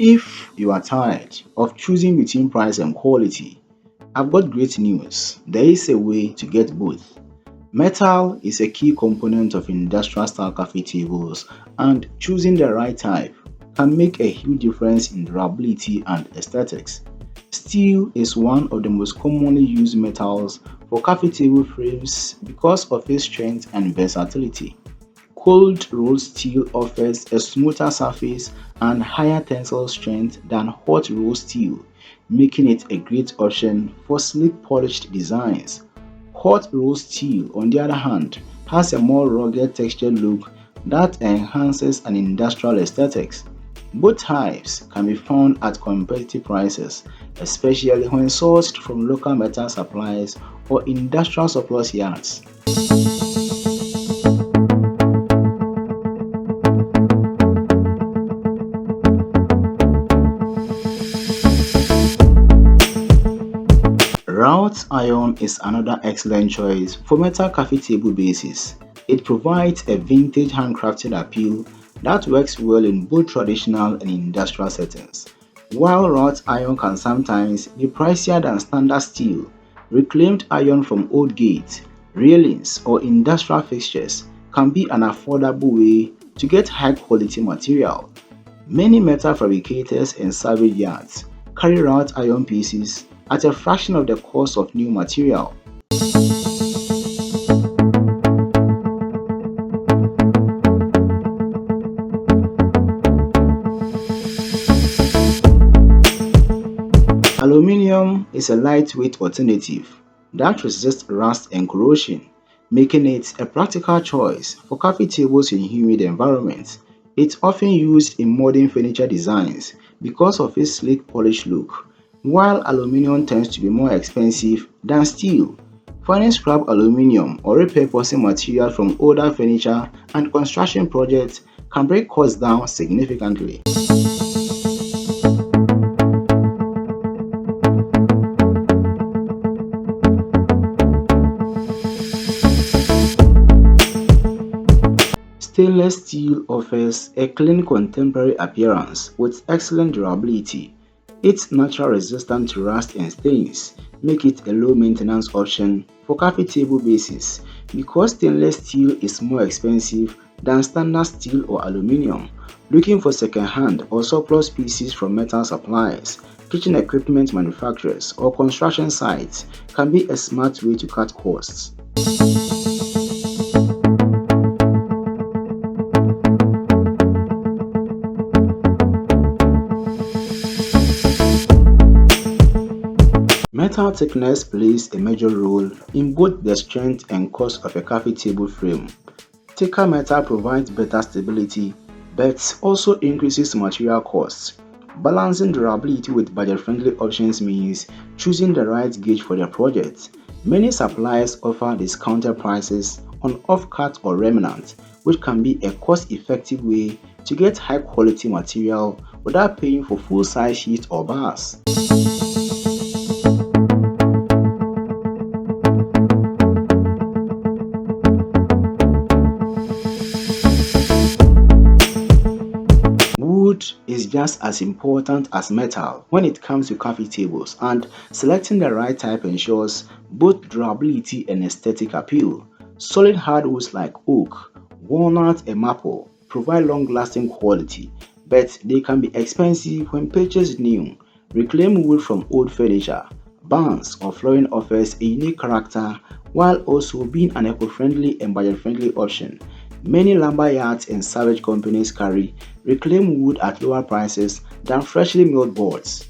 If you are tired of choosing between price and quality, I've got great news. There is a way to get both. Metal is a key component of industrial style coffee tables, and choosing the right type can make a huge difference in durability and aesthetics. Steel is one of the most commonly used metals for coffee table frames because of its strength and versatility. Cold rolled steel offers a smoother surface and higher tensile strength than hot rolled steel, making it a great option for sleek polished designs. Hot rolled steel, on the other hand, has a more rugged textured look that enhances an industrial aesthetics. Both types can be found at competitive prices, especially when sourced from local metal suppliers or industrial surplus yards. Wrought iron is another excellent choice for metal coffee table bases. It provides a vintage handcrafted appeal that works well in both traditional and industrial settings. While wrought iron can sometimes be pricier than standard steel, reclaimed iron from old gates, railings, or industrial fixtures can be an affordable way to get high quality material. Many metal fabricators and salvage yards carry wrought iron pieces at a fraction of the cost of new material. Aluminium is a lightweight alternative that resists rust and corrosion, making it a practical choice for coffee tables in humid environments. It's often used in modern furniture designs because of its sleek polished look, while aluminum tends to be more expensive than steel. Finding scrap aluminum or repurposing material from older furniture and construction projects can bring costs down significantly. Stainless steel offers a clean contemporary appearance with excellent durability. Its natural resistance to rust and stains make it a low maintenance option for coffee table bases. Because stainless steel is more expensive than standard steel or aluminum, looking for second-hand or surplus pieces from metal suppliers, kitchen equipment manufacturers, or construction sites can be a smart way to cut costs. Metal thickness plays a major role in both the strength and cost of a coffee table frame. Thicker metal provides better stability but also increases material costs. Balancing durability with budget-friendly options means choosing the right gauge for the project. Many suppliers offer discounted prices on off-cut or remnant, which can be a cost-effective way to get high-quality material without paying for full-size sheets or bars. Wood is just as important as metal when it comes to coffee tables, and selecting the right type ensures both durability and aesthetic appeal. Solid hardwoods like oak, walnut, and maple provide long-lasting quality, but they can be expensive when purchased new. Reclaimed wood from old furniture, barns, or flooring offers a unique character while also being an eco-friendly and budget-friendly option. Many lumber yards and salvage companies carry reclaimed wood at lower prices than freshly milled boards.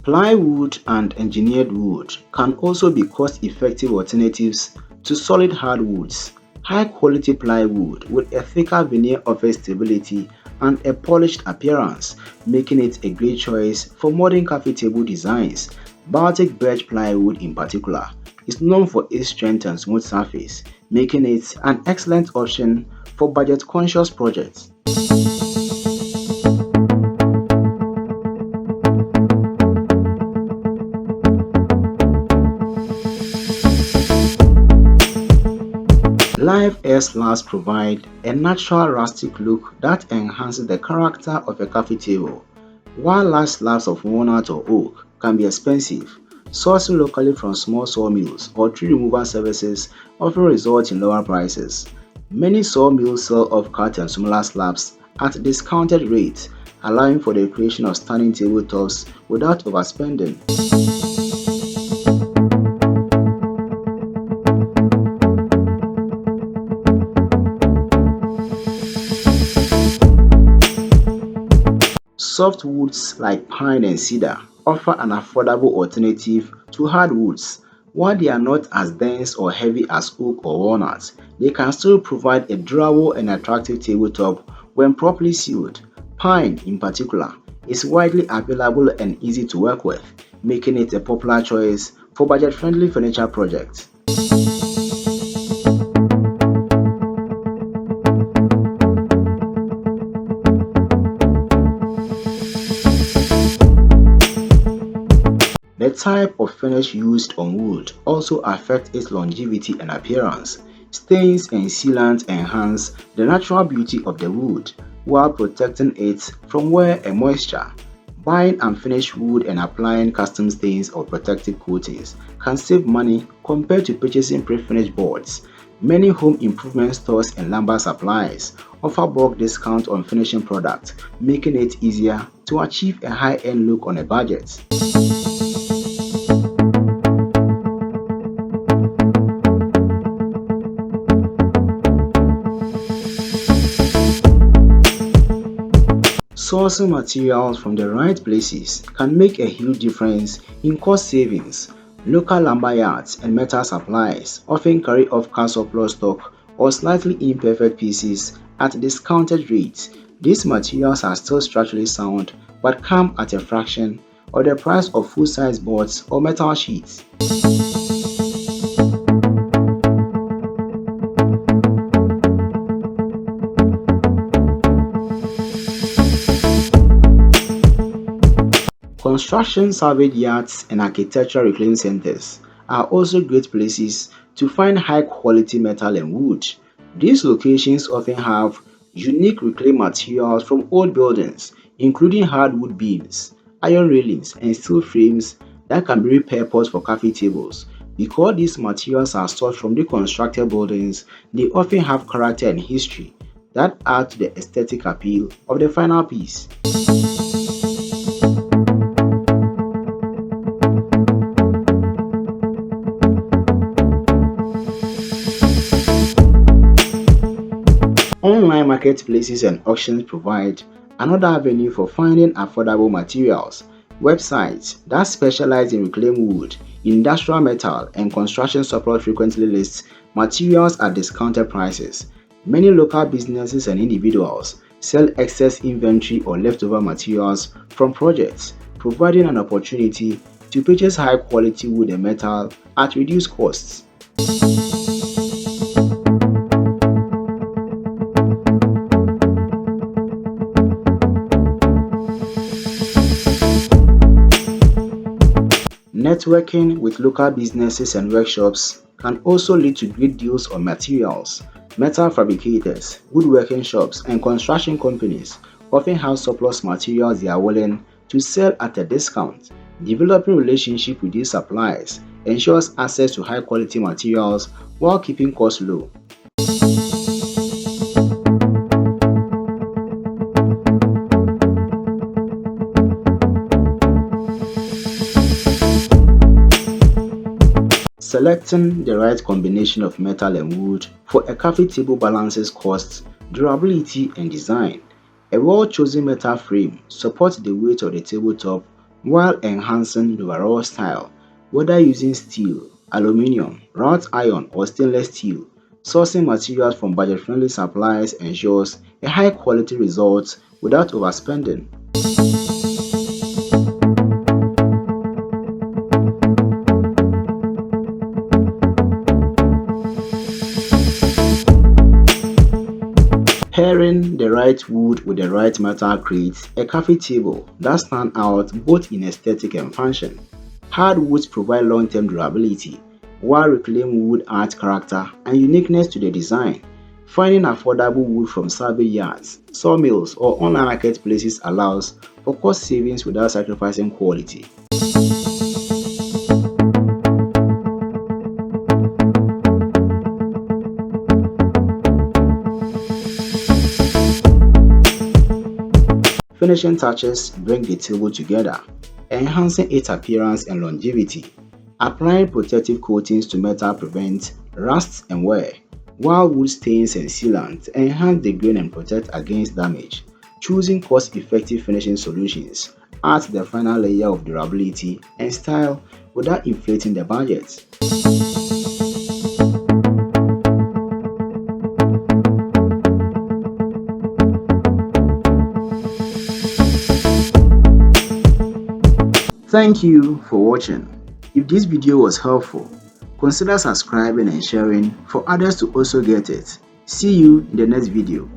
Plywood and engineered wood can also be cost-effective alternatives to solid hardwoods. High-quality plywood with a thicker veneer offers stability and a polished appearance, making it a great choice for modern coffee table designs. Baltic birch plywood in particular is known for its strength and smooth surface, making it an excellent option for budget-conscious projects. 5S slabs provide a natural rustic look that enhances the character of a coffee table. While large slabs of walnut or oak can be expensive, sourcing locally from small sawmills or tree removal services often results in lower prices. Many sawmills sell off-cut and smaller slabs at discounted rates, allowing for the creation of stunning tabletops without overspending. Softwoods like pine and cedar offer an affordable alternative to hardwoods. While they are not as dense or heavy as oak or walnut, they can still provide a durable and attractive tabletop when properly sealed. Pine, in particular, is widely available and easy to work with, making it a popular choice for budget-friendly furniture projects. The type of finish used on wood also affects its longevity and appearance. Stains and sealants enhance the natural beauty of the wood while protecting it from wear and moisture. Buying unfinished wood and applying custom stains or protective coatings can save money compared to purchasing pre-finished boards. Many home improvement stores and lumber suppliers offer bulk discounts on finishing products, making it easier to achieve a high-end look on a budget. Sourcing materials from the right places can make a huge difference in cost savings. Local lumber yards and metal suppliers often carry off-cut surplus stock or slightly imperfect pieces at discounted rates. These materials are still structurally sound but come at a fraction of the price of full-size boards or metal sheets. Construction salvage yards and architectural reclaim centers are also great places to find high-quality metal and wood. These locations often have unique reclaimed materials from old buildings, including hardwood beams, iron railings, and steel frames that can be repurposed for coffee tables. Because these materials are sourced from reconstructed buildings, they often have character and history that add to the aesthetic appeal of the final piece. Online marketplaces and auctions provide another avenue for finding affordable materials. Websites that specialize in reclaimed wood, industrial metal, and construction supply frequently list materials at discounted prices. Many local businesses and individuals sell excess inventory or leftover materials from projects, providing an opportunity to purchase high-quality wood and metal at reduced costs. Networking with local businesses and workshops can also lead to great deals on materials. Metal fabricators, woodworking shops, and construction companies often have surplus materials they are willing to sell at a discount. Developing relationships with these suppliers ensures access to high-quality materials while keeping costs low. Selecting the right combination of metal and wood for a coffee table balances cost, durability, and design. A well-chosen metal frame supports the weight of the tabletop while enhancing the overall style. Whether using steel, aluminum, wrought iron, or stainless steel, sourcing materials from budget-friendly suppliers ensures a high-quality result without overspending. Pairing the right wood with the right metal creates a coffee table that stands out both in aesthetic and function. Hardwoods provide long-term durability, while reclaimed wood adds character and uniqueness to the design. Finding affordable wood from salvage yards, sawmills, or online marketplaces allows for cost savings without sacrificing quality. Finishing touches bring the table together, enhancing its appearance and longevity. Applying protective coatings to metal prevents rust and wear, while wood stains and sealants enhance the grain and protect against damage. Choosing cost-effective finishing solutions adds the final layer of durability and style without inflating the budget. Thank you for watching. If this video was helpful, consider subscribing and sharing for others to also get it. See you in the next video.